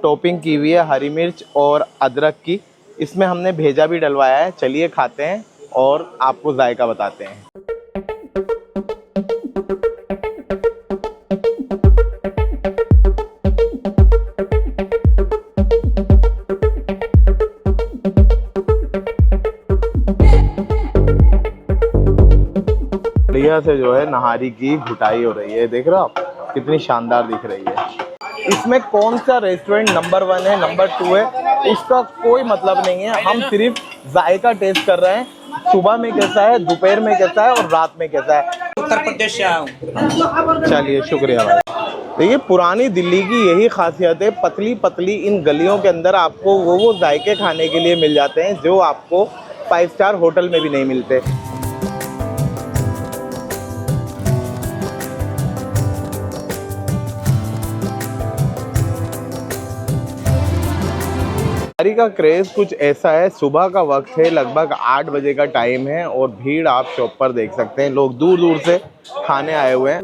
Topping की हुई है हरी मिर्च और अदरक की। इसमें हमने भेजा भी डलवाया है। चलिए खाते हैं और आपको जायका बताते हैं। बढ़िया से जो है नहारी की घुटाई हो रही है। देख रहे हो आप कितनी शानदार दिख रही है। इसमें कौन सा रेस्टोरेंट नंबर 1 है, नंबर 2 है, उसका कोई मतलब नहीं है। हम सिर्फ जायका टेस्ट कर रहे हैं, सुबह में कैसा है, दोपहर में कैसा है और रात में कैसा है। उत्तर प्रदेश से आया हूँ। चलिए शुक्रिया भाई। देखिए पुरानी दिल्ली की यही खासियत है, पतली पतली इन गलियों के अंदर आपको वो जायके खाने के लिए मिल जाते हैं जो आपको 5 स्टार होटल में भी नहीं मिलते। नहारी का क्रेज कुछ ऐसा है, सुबह का वक्त है, लगभग 8 बजे का टाइम है और भीड़ आप शॉप पर देख सकते हैं। लोग दूर दूर से खाने आए हुए हैं।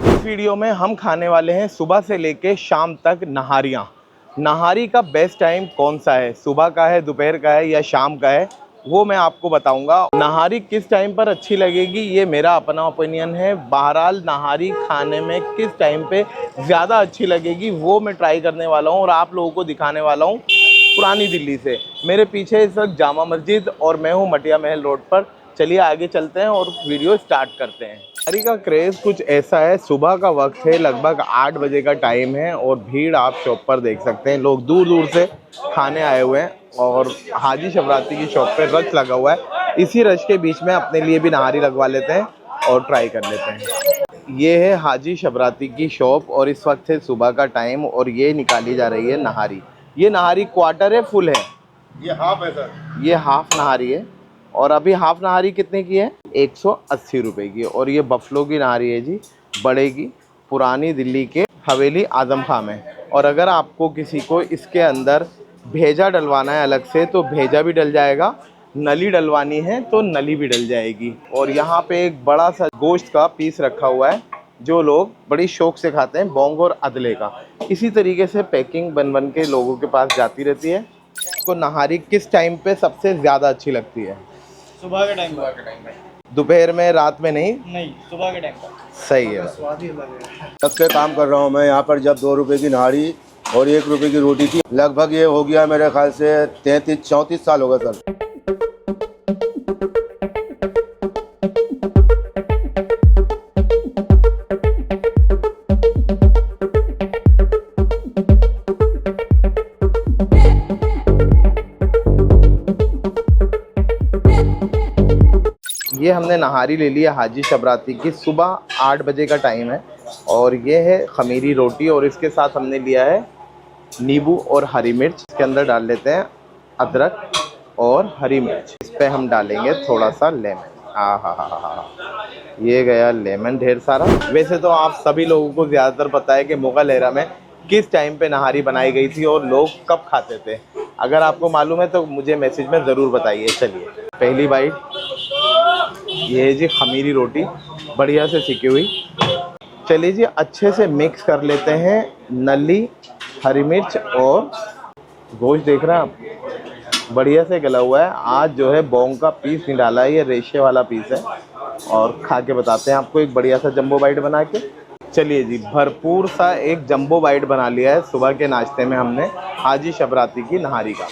इस वीडियो में हम खाने वाले हैं सुबह से लेके शाम तक नहारियाँ। नहारी का बेस्ट टाइम कौन सा है, सुबह का है, दोपहर का है या शाम का है, वो मैं आपको बताऊंगा। नहारी किस टाइम पर अच्छी लगेगी ये मेरा अपना ओपिनियन है। बहरहाल नहारी खाने में किस टाइम पे ज़्यादा अच्छी लगेगी वो मैं ट्राई करने वाला हूँ और आप लोगों को दिखाने वाला हूँ पुरानी दिल्ली से। मेरे पीछे इस वक्त जामा मस्जिद और मैं हूँ मटिया महल रोड पर। चलिए आगे चलते हैं और वीडियो स्टार्ट करते हैं। नहारी का क्रेज़ कुछ ऐसा है, सुबह का वक्त है, लगभग 8 बजे का टाइम है और भीड़ आप शॉप पर देख सकते हैं। लोग दूर दूर से खाने आए हुए हैं और हाजी शबराती की शॉप पे रश लगा हुआ है। इसी रश के बीच में अपने लिए भी नहारी लगवा लेते हैं और ट्राई कर लेते हैं। ये है हाजी शबराती की शॉप और इस वक्त है सुबह का टाइम और ये निकाली जा रही है नहारी। ये नहारी क्वार्टर है, फुल है? ये हाफ है सर। ये हाफ नहारी है और अभी हाफ नहारी कितने की है? 180 रुपये की। और ये बफलो की नहारी है जी, बड़े की, पुरानी दिल्ली के हवेली आजम खां में। और अगर आपको किसी को इसके अंदर भेजा डलवाना है अलग से तो भेजा भी डल जाएगा, नली डलवानी है तो नली भी डल जाएगी। और यहाँ पे एक बड़ा सा गोश्त का पीस रखा हुआ है जो लोग बड़ी शौक से खाते हैं, बोंग और अदले का। इसी तरीके से पैकिंग बन के लोगों के पास जाती रहती है। तो नहारी किस टाइम पे सबसे ज़्यादा अच्छी लगती है? सुबह के टाइम में। दोपहर में, रात में नहीं? नहीं, सुबह के टाइम पर। सही है। तब से काम कर रहा हूँ मैं यहाँ पर। जब 2 रुपए की नहारी और 1 रुपए की रोटी थी, लगभग ये हो गया मेरे ख्याल से 33-34 साल हो गए सर। ये हमने नहारी ले लिया हाजी शबराती की। सुबह 8 बजे का टाइम है और ये है खमीरी रोटी और इसके साथ हमने लिया है नींबू और हरी मिर्च। इसके अंदर डाल लेते हैं अदरक और हरी मिर्च। इस पे हम डालेंगे थोड़ा सा लेमन। हा, ये गया लेमन ढेर सारा। वैसे तो आप सभी लोगों को ज़्यादातर पता है कि मुग़ल एरा में किस टाइम पे नहारी बनाई गई थी और लोग कब खाते थे। अगर आपको मालूम है तो मुझे मैसेज में ज़रूर बताइए। चलिए पहली बाइट, ये है जी खमीरी रोटी, बढ़िया से सिकी हुई। चलिए जी अच्छे से मिक्स कर लेते हैं नली, हरी मिर्च और गोश्त। देख रहे हैं आप, बढ़िया से गला हुआ है। आज जो है बोंग का पीस नहीं डाला है, ये रेशे वाला पीस है। और खा के बताते हैं आपको एक बढ़िया सा जंबो बाइट बना के। चलिए जी भरपूर सा एक जंबो बाइट बना लिया है सुबह के नाश्ते में हमने हाजी शबराती की नहारी का।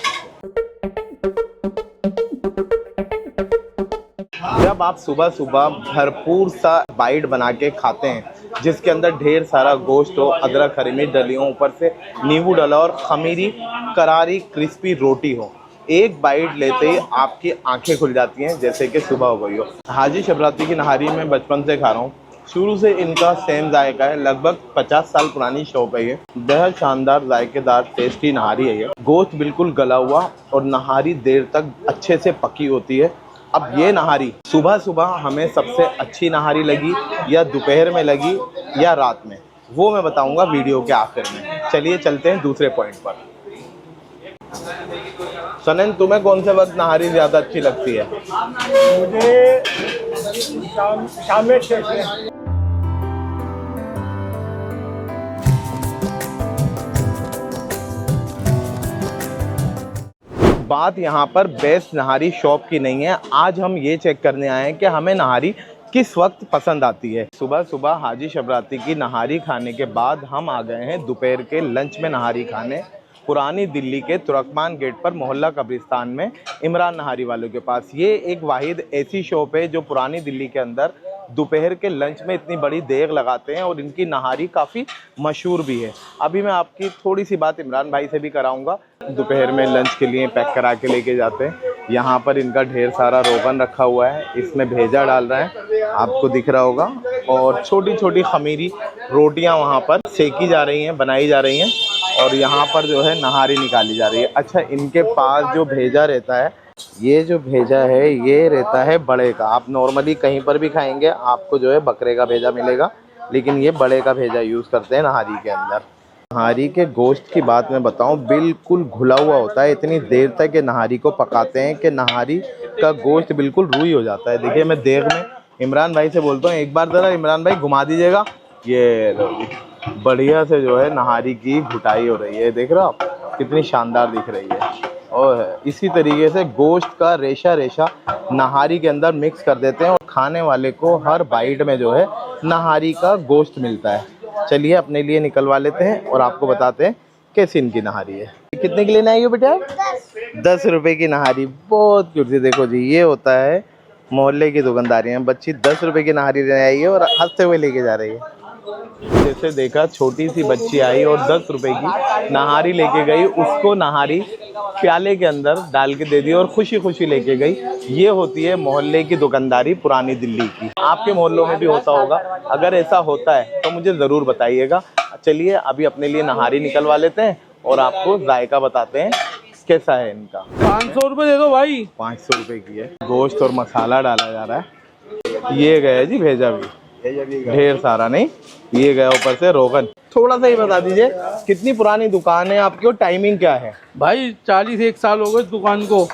जब आप सुबह सुबह भरपूर सा बाइट बना के खाते हैं जिसके अंदर ढेर सारा गोश्त हो, अदरक हरी मिर्च डली हो, ऊपर से नींबू डला और खमीरी करारी क्रिस्पी रोटी हो, एक बाइट लेते ही आपकी आंखें खुल जाती हैं जैसे कि सुबह हो गई हो। हाजी शबराती की नहारी में बचपन से खा रहा हूँ, शुरू से इनका सेम जायका है। लगभग 50 साल पुरानी शॉप है ये। बेहद शानदार जायकेदार टेस्टी नहारी है ये। गोश्त बिल्कुल गला हुआ और नहारी देर तक अच्छे से पकी होती है। अब ये नहारी सुबह सुबह हमें सबसे अच्छी नहारी लगी या दोपहर में लगी या रात में, वो मैं बताऊंगा वीडियो के आखिर में। चलिए चलते हैं दूसरे पॉइंट पर। सनन, तुम्हें कौन से वक्त नहारी ज़्यादा अच्छी लगती है? मुझे शाम में 6 से। बात यहाँ पर बेस्ट नहारी शॉप की नहीं है, आज हम ये चेक करने आए हैं कि हमें नहारी किस वक्त पसंद आती है। सुबह सुबह हाजी शबराती की नहारी खाने के बाद हम आ गए हैं दोपहर के लंच में नहारी खाने पुरानी दिल्ली के तुर्कमान गेट पर मोहल्ला कब्रिस्तान में इमरान नहारी वालों के पास। ये एक वाहिद ऐसी शॉप है जो पुरानी दिल्ली के अंदर दोपहर के लंच में इतनी बड़ी देग लगाते हैं और इनकी नहारी काफ़ी मशहूर भी है। अभी मैं आपकी थोड़ी सी बात इमरान भाई से भी कराऊंगा। दोपहर में लंच के लिए पैक करा के लेके जाते हैं। यहाँ पर इनका ढेर सारा रोगन रखा हुआ है, इसमें भेजा डाल रहे हैं, आपको दिख रहा होगा। और छोटी छोटी खमीरी रोटियाँ वहाँ पर सेकी जा रही हैं, बनाई जा रही हैं और यहाँ पर जो है नहारी निकाली जा रही है। अच्छा, इनके पास जो भेजा रहता है, ये जो भेजा है ये रहता है बड़े का। आप नॉर्मली कहीं पर भी खाएंगे आपको जो है बकरे का भेजा मिलेगा, लेकिन ये बड़े का भेजा यूज़ करते हैं नहारी के अंदर। नहारी के गोश्त की बात मैं बताऊं, बिल्कुल घुला हुआ होता है। इतनी देर तक ये नहारी को पकाते हैं कि नहारी का गोश्त बिल्कुल रूई हो जाता है। देखिए, मैं देग में इमरान भाई से बोलता हूँ, एक बार ज़रा इमरान भाई घुमा दीजिएगा। ये बढ़िया से जो है नहारी की घुटाई हो रही है, देख रहे हो आप कितनी शानदार दिख रही है। और इसी तरीके से गोश्त का रेशा रेशा नहारी के अंदर मिक्स कर देते हैं और खाने वाले को हर बाइट में जो है नहारी का गोश्त मिलता है। चलिए अपने लिए निकलवा लेते हैं और आपको बताते हैं कैसी इनकी नहारी है। कितने की लेना है ये बेटा? 10 रुपए की नहारी। बहुत कुर्सी। देखो जी, ये होता है मोहल्ले की दुकानदारी है। बच्ची 10 रुपए की नहारी लेने आई है और हंसते हुए लेके जा रही है। जैसे देखा, छोटी सी बच्ची आई और 10 रुपए की नहारी लेके गई, उसको नहारी प्याले के अंदर डाल के दे दी और खुशी खुशी लेके गई। ये होती है मोहल्ले की दुकानदारी पुरानी दिल्ली की। आपके मोहल्लों में भी होता होगा, अगर ऐसा होता है तो मुझे ज़रूर बताइएगा। चलिए अभी अपने लिए नहारी निकलवा लेते हैं और आपको जायका बताते हैं कैसा है इनका। 500 रुपये दे दो भाई। 500 रुपये की है। गोश्त और मसाला डाला जा रहा है। ये गया जी भेजा भी ढेर सारा, नहीं ये गया ऊपर से रोगन। थोड़ा सा ही बता दीजिए कितनी पुरानी दुकान है आपकी और टाइमिंग क्या है? भाई 41 साल हो गए दुकान को।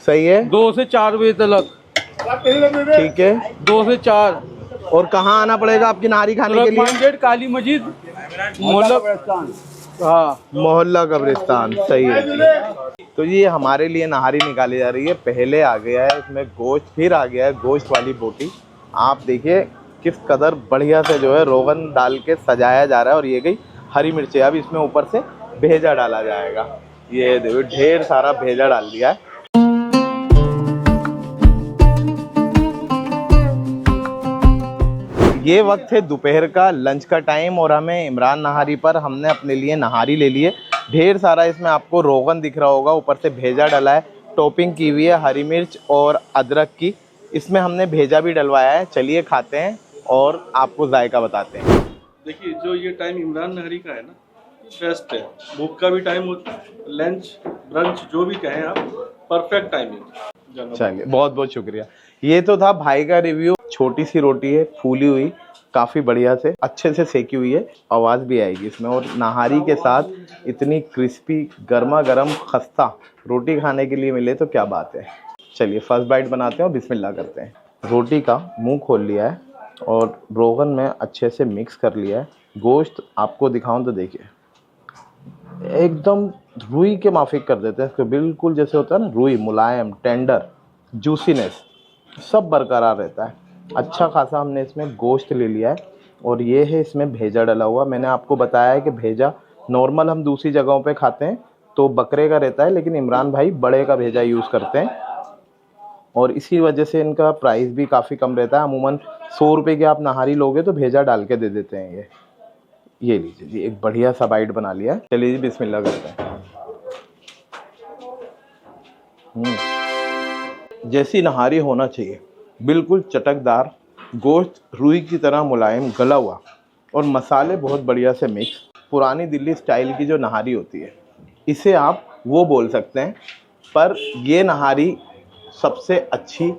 सही है। 2 से 4 बजे तक। ठीक है, 2 से 4। और कहाँ आना पड़ेगा आपकी नहारी खाने के लिए? गेट, काली मस्जिद, मोहल्ला। हाँ, मोहल्ला कब्रिस्तान। सही है जी। तो ये हमारे लिए नहारी निकाली जा रही है। पहले आ गया है इसमें गोश्त, फिर आ गया है गोश्त वाली बोटी। आप देखिए किस कदर बढ़िया से जो है रोगन डाल के सजाया जा रहा है। और ये गई हरी मिर्चें। अब इसमें ऊपर से भेजा डाला जाएगा। ये देखो ढेर सारा भेजा डाल दिया है। ये वक्त है दोपहर का लंच का टाइम और हमें इमरान नहारी पर हमने अपने लिए नहारी ले ली है। ढेर सारा इसमें आपको रोगन दिख रहा होगा, ऊपर से भेजा डला है, टॉपिंग की हुई है हरी मिर्च और अदरक की। इसमें हमने भेजा भी डलवाया है। चलिए खाते हैं और आपको जायका बताते हैं। देखिए, जो ये टाइम इमरान नहरी का है ना, बेस्ट है। भूख का भी टाइम होता है, लंच ब्रंच जो भी कहें आप, परफेक्ट टाइमिंग। चलिए, बहुत बहुत शुक्रिया। ये तो था भाई का रिव्यू। छोटी सी रोटी है, फूली हुई, काफ़ी बढ़िया से अच्छे से सेकी हुई है। आवाज़ भी आएगी इसमें। और नहारी के साथ इतनी क्रिस्पी गर्मा गर्म खस्ता रोटी खाने के लिए मिले तो क्या बात है। चलिए फर्स्ट बाइट बनाते हैं और बिस्मिल्लाह करते हैं। रोटी का मुंह खोल लिया है और रोगन में अच्छे से मिक्स कर लिया है। गोश्त आपको दिखाऊं तो देखिए एकदम रुई के माफिक कर देते हैं इसको। बिल्कुल जैसे होता है ना रुई, मुलायम, टेंडर, जूसीनेस सब बरकरार रहता है। अच्छा खासा हमने इसमें गोश्त ले लिया है और ये है इसमें भेजा डला हुआ। मैंने आपको बताया है कि भेजा नॉर्मल हम दूसरी जगहों पे खाते हैं तो बकरे का रहता है, लेकिन इमरान भाई बड़े का भेजा यूज़ करते हैं और इसी वजह से इनका प्राइस भी काफ़ी कम रहता है। अमूमन 100 रुपये की आप नहारी लोगे तो भेजा डाल के दे देते हैं। ये लीजिए जी, एक बढ़िया सा बाइट बना लिया है। चलिए जी बिस्मिल्लाह करते हैं। जैसी नहारी होना चाहिए, बिल्कुल चटकदार, गोश्त रुई की तरह मुलायम गला हुआ और मसाले बहुत बढ़िया से मिक्स। पुरानी दिल्ली स्टाइल की जो नहारी होती है इसे आप वो बोल सकते हैं, पर ये नहारी सबसे अच्छी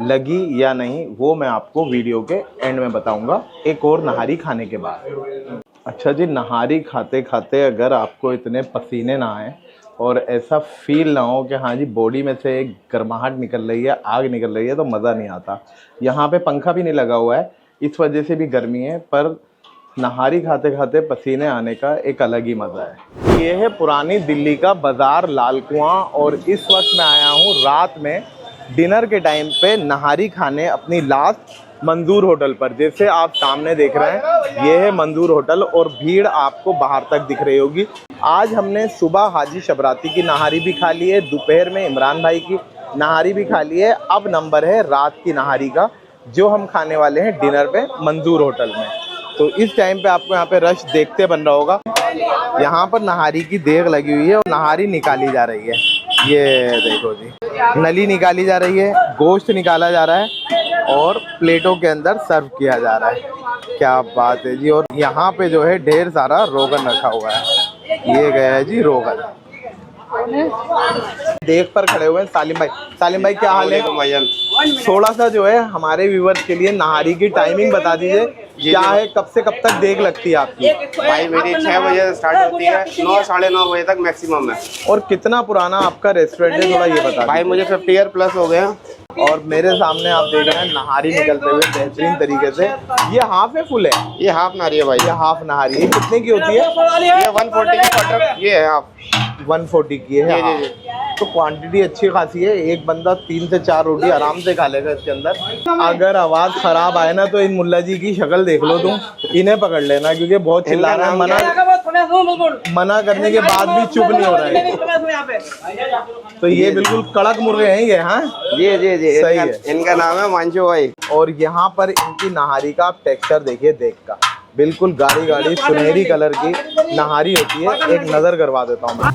लगी या नहीं वो मैं आपको वीडियो के एंड में बताऊंगा, एक और नहारी खाने के बाद। अच्छा जी, नहारी खाते खाते अगर आपको इतने पसीने ना आए और ऐसा फील ना हो कि हाँ जी बॉडी में से एक गर्माहट निकल रही है, आग निकल रही है, तो मज़ा नहीं आता। यहाँ पे पंखा भी नहीं लगा हुआ है, इस वजह से भी गर्मी है, पर नहारी खाते खाते पसीने आने का एक अलग ही मज़ा है। ये है पुरानी दिल्ली का बाज़ार लाल कुआं, और इस वक्त मैं आया हूँ रात में डिनर के टाइम पे नहारी खाने अपनी लास्ट मंजूर होटल पर। जैसे आप सामने देख रहे हैं ये है मंजूर होटल, और भीड़ आपको बाहर तक दिख रही होगी। आज हमने सुबह हाजी शबराती की नहारी भी खा ली है, दोपहर में इमरान भाई की नहारी भी खा ली है। अब नंबर है रात की नहारी का, जो हम खाने वाले हैं डिनर पे मंजूर होटल में। तो इस टाइम पे आपको यहाँ पे रश देखते बन रहा होगा। यहाँ पर नहारी की देग लगी हुई है और नहारी निकाली जा रही है। ये देखो जी, नली निकाली जा रही है, गोश्त निकाला जा रहा है और प्लेटों के अंदर सर्व किया जा रहा है। क्या बात है जी। और यहाँ पे जो है ढेर सारा रोगन रखा हुआ है। ये गया है जी रोगन। देख पर खड़े हुए हैं सालिम भाई। सालिम भाई क्या हाल है? थोड़ा सा जो है हमारे व्यूवर्स के लिए नहारी की टाइमिंग बता दीजिए, क्या है, कब से कब तक देख लगती है आपकी? भाई मेरी 6 बजे से स्टार्ट होती है, 9 साढ़े 9 बजे तक मैक्सिमम है। और कितना पुराना आपका रेस्टोरेंट है, थोड़ा ये बता। भाई मुझे 50 ईयर प्लस हो गए हैं। और मेरे सामने आप देख रहे हैं नहारी निकलते हुए बेहतरीन तरीके से। ये हाफ है फुल है? ये हाफ नारी है भाई। ये हाफ नहारी है। कितने की होती है? ये 140 की क्वार्टर, ये है हाफ 140 की है। जी। तो क्वांटिटी अच्छी खासी है, एक बंदा 3 से 4 रोटी आराम से खा लेगा इसके अंदर। अगर आवाज़ खराब आए ना तो इन मुल्ला जी की शक्ल देख लो तुम, इन्हें पकड़ लेना, क्योंकि बहुत चिल्ला रहे हैं। मना करने के बाद भी चुप नहीं हो रहे हैं। तो ये बिल्कुल कड़क मुर्गे हैं ये। हाँ जी सही है। इनका नाम है मांचो भाई। और यहाँ पर इनकी नहारी का आप टेक्सचर देखिए, देख का बिल्कुल गाढ़ी गाढ़ी सुनहरी कलर की नहारी होती है। एक नज़र करवा देता हूँ मैं।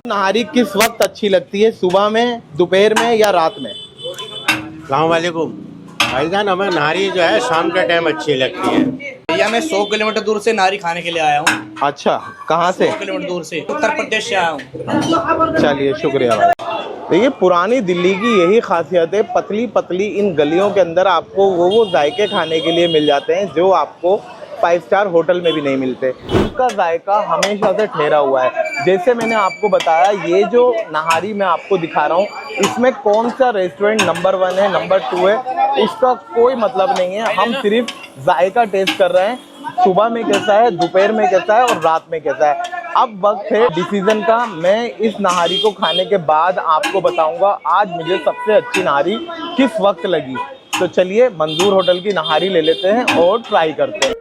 नहारी किस वक्त अच्छी लगती है, सुबह में, दोपहर में या रात में? अस्सलाम वालेकुम भाईजान, हमें नहारी जो है शाम के टाइम अच्छी लगती है। भैया मैं 100 किलोमीटर दूर से नारी खाने के लिए आया हूँ। अच्छा, कहाँ से? 100 किलोमीटर दूर से, उत्तर प्रदेश से आया हूँ। चलिए शुक्रिया भाई। देखिए पुरानी दिल्ली की यही खासियत है, पतली पतली इन गलियों के अंदर आपको वो जायके खाने के लिए मिल जाते हैं जो आपको 5 स्टार होटल में भी नहीं मिलते। इसका जायका हमेशा से ठहरा हुआ है। जैसे मैंने आपको बताया, ये जो नहारी मैं आपको दिखा रहा हूँ, इसमें कौन सा रेस्टोरेंट नंबर 1 है, नंबर 2 है, उसका कोई मतलब नहीं है। हम सिर्फ जायका टेस्ट कर रहे हैं, सुबह में कैसा है, दोपहर में कैसा है और रात में कैसा है। अब वक्त है डिसीजन का। मैं इस नहारी को खाने के बाद आपको बताऊंगा आज मुझे सबसे अच्छी नहारी किस वक्त लगी। तो चलिए मंजूर होटल की नहारी ले लेते हैं और ट्राई करते हैं।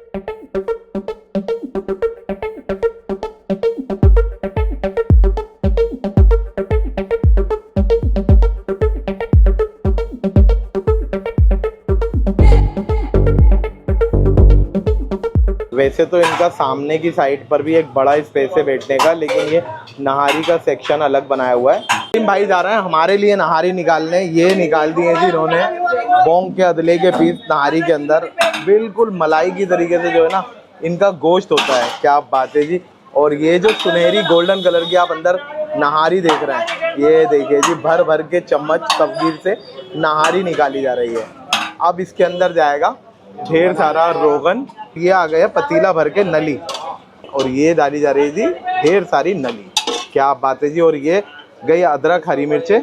वैसे तो इनका सामने की साइड पर भी एक बड़ा स्पेस है बैठने का, लेकिन ये नहारी का सेक्शन अलग बनाया हुआ है। भाई जा रहे हैं हमारे लिए नहारी निकालने। ये निकाल दिए जी इन्होंने बोंग के अदले के पीस नहारी के अंदर, बिल्कुल मलाई की तरीके से जो है ना इनका गोश्त होता है। क्या बात है जी। और ये जो सुनहरी गोल्डन कलर की आप अंदर नहारी देख रहे हैं, ये देखिए जी, भर भर के चम्मच तस्वीर से नहारी निकाली जा रही है। अब इसके अंदर जाएगा ढेर सारा रोगन। ये आ गया पतीला भर के नली, और ये डाली जा रही है जी ढेर सारी नली। क्या बात है जी। और ये गई अदरक, हरी मिर्चें,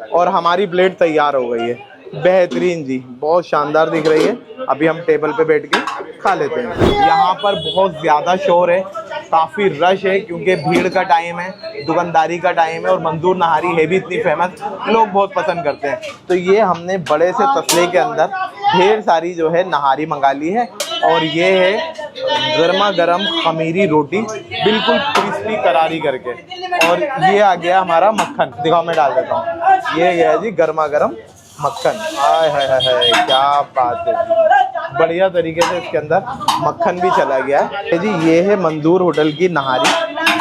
और हमारी प्लेट तैयार हो गई है। बेहतरीन जी, बहुत शानदार दिख रही है। अभी हम टेबल पे बैठ के खा लेते हैं। यहाँ पर बहुत ज़्यादा शोर है, काफ़ी रश है, क्योंकि भीड़ का टाइम है, दुकानदारी का टाइम है, और मंजूर नहारी है भी इतनी फेमस, लोग बहुत पसंद करते हैं। तो ये हमने बड़े से तसले के अंदर ढेर सारी जो है नहारी मंगा ली है। और ये है गर्मा गर्म खमीरी रोटी, बिल्कुल क्रिस्पी करारी करके। और ये आ गया हमारा मक्खन, दिखाओ मैं डाल देता हूँ। ये गया जी गर्मा गर्म मक्खन। हाय हाय हाय, क्या बात है, बढ़िया तरीके से इसके अंदर मक्खन भी चला गया है जी। ये है मंजूर होटल की नहारी,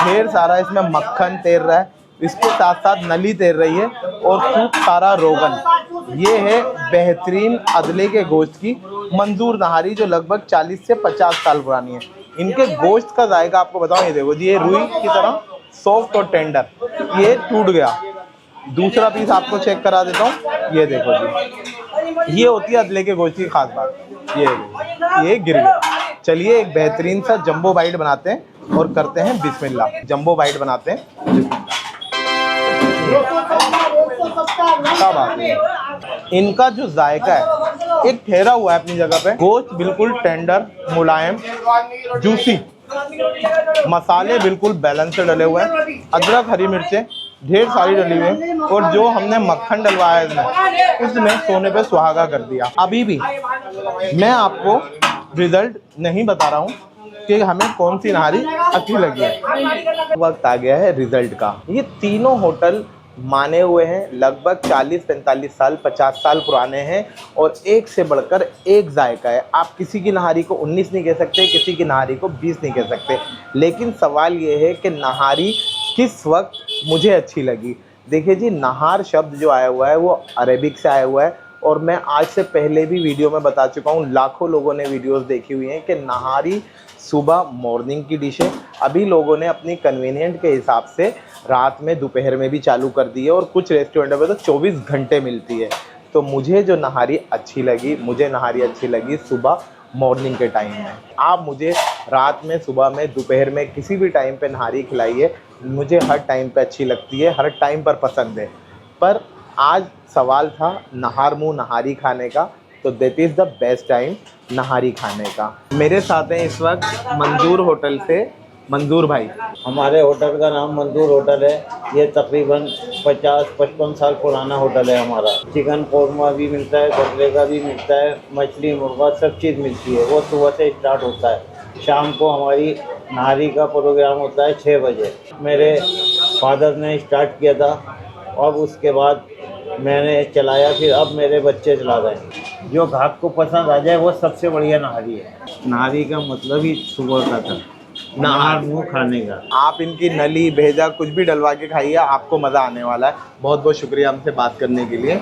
ढेर सारा इसमें मक्खन तैर रहा है, इसके साथ साथ नली तैर रही है, और खूब सारा रोगन। ये है बेहतरीन अदले के गोश्त की मंजूर नहारी, जो लगभग 40 से 50 साल पुरानी है। इनके गोश्त का जायका आपको बताऊं, ये देखो जी, ये रुई की तरह सॉफ्ट और टेंडर, ये टूट गया। दूसरा पीस आपको चेक करा देता हूँ, ये देखो जी, ये होती है अदले के गोश्त की खास बात। ये गिर गया। चलिए एक बेहतरीन सा जंबो बाइट बनाते हैं और करते हैं बिस्मिल्लाह। जंबो बाइट बनाते हैं, क्या बात है। इनका जो जायका है एक ठहरा हुआ है अपनी जगह पे। गोश्त बिल्कुल टेंडर, मुलायम, जूसी, मसाले बिल्कुल बैलेंस से डले हुए हैं, अदरक हरी मिर्चें ढेर सारी डली हुई है, और जो हमने मक्खन डलवाया है इसमें, उसने सोने पे सुहागा कर दिया। अभी भी मैं आपको रिजल्ट नहीं बता रहा हूँ कि हमें कौन सी नहारी अच्छी लगी है। वक्त आ गया है रिजल्ट का। ये तीनों होटल माने हुए हैं, लगभग 40-45 साल 50 साल पुराने हैं, और एक से बढ़कर एक जायका है। आप किसी की नहारी को 19 नहीं कह सकते, किसी की नहारी को 20 नहीं कह सकते, लेकिन सवाल ये है कि नहारी किस वक्त मुझे अच्छी लगी। देखिए जी, नहार शब्द जो आया हुआ है वो अरेबिक से आया हुआ है, और मैं आज से पहले भी वीडियो में बता चुका हूँ, लाखों लोगों ने वीडियोस देखी हुई हैं कि नहारी सुबह मॉर्निंग की डिश है। अभी लोगों ने अपनी कन्वीनियंट के हिसाब से रात में दोपहर में भी चालू कर दी है, और कुछ रेस्टोरेंटों में तो 24 घंटे मिलती है। तो मुझे जो नहारी अच्छी लगी, मुझे नहारी अच्छी लगी सुबह मॉर्निंग के टाइम में। आप मुझे रात में, सुबह में, दोपहर में किसी भी टाइम पे नहारी खिलाइए, मुझे हर टाइम पे अच्छी लगती है, हर टाइम पर पसंद है। पर आज सवाल था नहार मुँह नहारी खाने का, तो that is the best time nihari खाने का। मेरे साथ हैं इस वक्त मंजूर होटल से मंजूर भाई। हमारे होटल का नाम मंजूर होटल है। ये तकरीबन 50-55 साल पुराना होटल है हमारा। चिकन कौरमा भी मिलता है, बकरे का भी मिलता है, मछली मुर्गा सब चीज़ मिलती है। वो सुबह से स्टार्ट होता है, शाम को हमारी नहारी का प्रोग्राम होता है 6 बजे। मेरे फादर ने स्टार्ट किया था, अब उसके बाद मैंने चलाया, फिर अब मेरे बच्चे चला रहे। जो घाट को पसंद आ जाए वो सबसे बढ़िया नहारी है। नहारी का मतलब ही सुबह का था, नहार मुँह खाने का। आप इनकी नली भेजा कुछ भी डलवा के खाइए, आपको मज़ा आने वाला है। बहुत बहुत शुक्रिया हमसे बात करने के लिए।